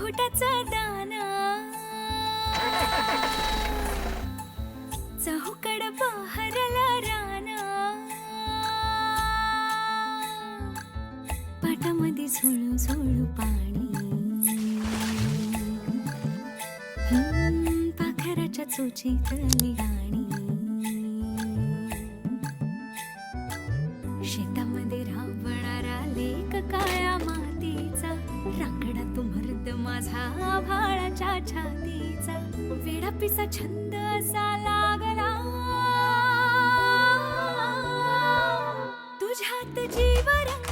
मुकुटाचा दाना चहूकड बहरला राना पाटामध्ये झुळू झुळू पाणी पाखराच्या चोचीतली गाणी शेतामध्ये राबणारा लेक काळ्या मातीचा रांगडा तो मर्द माझा आभाळाच्या छातीचा वेडा पिसा छंद असा लागला तुझ्यात जीव रंग